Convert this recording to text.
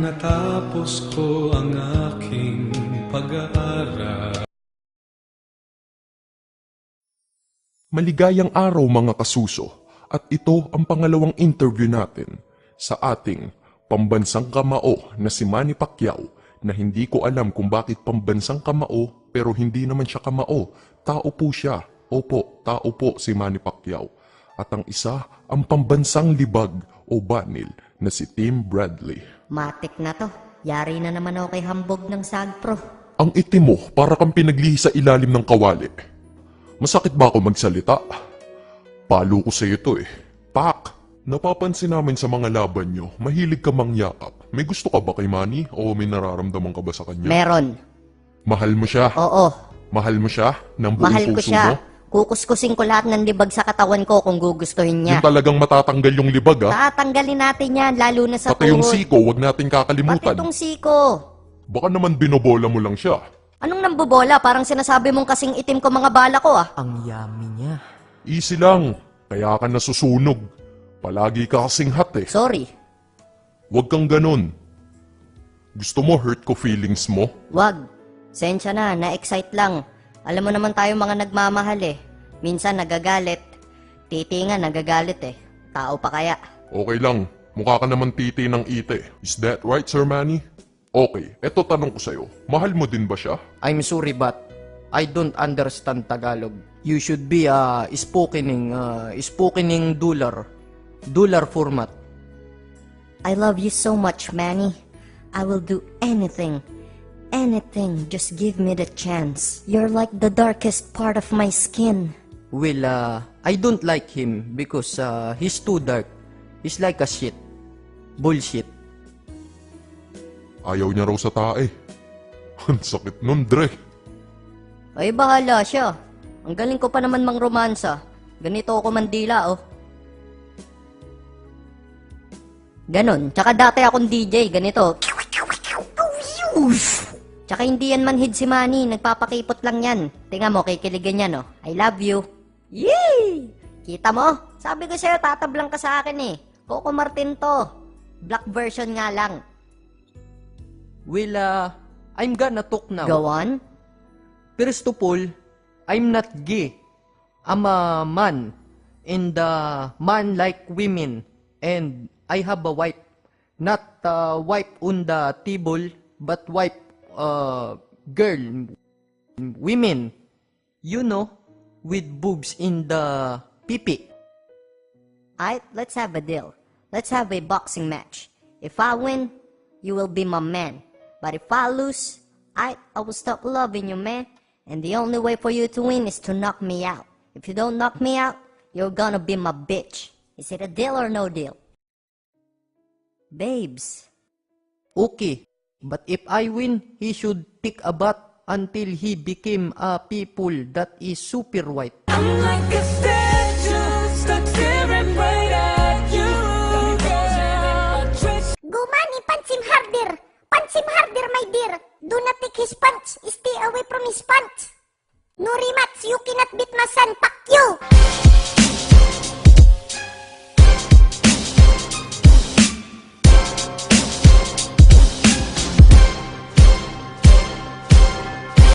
natapos ko ang aking pag-aaral. Maligayang araw mga kasuso, at ito ang pangalawang interview natin sa ating pambansang kamao na si Manny Pacquiao, na hindi ko alam kung bakit pambansang kamao pero hindi naman siya kamao. Tao po siya. Opo, tao po si Manny Pacquiao. At ang isa, ang pambansang libag o banil na si Tim Bradley. Matik na to. Yari na naman ako kay hambog ng Sagpro. Ang itim mo para kang pinaglihi sa ilalim ng kawali. Masakit ba ako magsalita? Palo ko sa ito eh. Pak! Napapansin namin sa mga laban nyo, mahilig ka mangyakap. May gusto ka ba kay Manny o may nararamdaman ka ba sa kanya? Meron. Mahal mo siya? Oo. Mahal mo siya? Ng buong Mahal ko puso siya. mo? Kukuskusin ko lahat ng libag sa katawan ko kung gugustuhin niya. Yung talagang matatanggal yung libag Tatanggalin natin yan, lalo na sa Pati yung tuhod. siko, wag natin kakalimutan. Pati itong siko. Baka naman binobola mo lang siya. Anong nambobola? Parang sinasabi mong kasing itim ko mga bala ko Ang yummy niya. Easy lang. Kaya ka nasusunog. Palagi ka kasing hot eh. Sorry. Huwag kang ganun. Gusto mo hurt ko feelings mo? Wag. Sensya na-excite lang. Alam mo naman tayo mga nagmamahal eh. Minsan nagagalit. Titi nga nagagalit eh. Tao pa kaya? Okay lang. Mukha ka naman titi ng ite. Is that right, Sir Manny? Okay, eto tanong ko sa'yo. Mahal mo din ba siya? I'm sorry but I don't understand Tagalog. You should be speaking dollar format. I love you so much, Manny. I will do anything. Anything. Just give me the chance. You're like the darkest part of my skin. Well, I don't like him because he's too dark. He's like a shit. Bullshit. Ayaw niya raw sa tae. Ang sakit nun, Dre. Ay, bahala siya. Ang galing ko pa naman mang romansa. Ganito ako mandila, oh. Ganon. Tsaka dati akong DJ, ganito. Tsaka hindi yan manhid si Manny, nagpapakipot lang yan. Tingnan mo, kikiligin yan, oh. I love you. Yay! Kita mo? Sabi ko sa'yo, tatablang ka sa akin eh. Coco Martin to. Black version nga lang. Well, I'm gonna talk now. Go on. First of all, I'm not gay. I'm a man. And man like women. And I have a wife. Not wife on the table, but wife girl. Women. You know, with boobs in the pipi. Alright, let's have a deal. Let's have a boxing match. If I win, you will be my man. But if I lose, I will stop loving you, man. And the only way for you to win is to knock me out. If you don't knock me out, you're gonna be my bitch. Is it a deal or no deal? Babes. Okay, but if I win, he should take a bath until he became a people that is super white. I'm like a statue, stuck staring right at you. Go Manny, punch him harder. Punch him harder, my dear. Do not take his punch. Stay away from his punch. No rematch. You cannot beat my son, Pacquiao.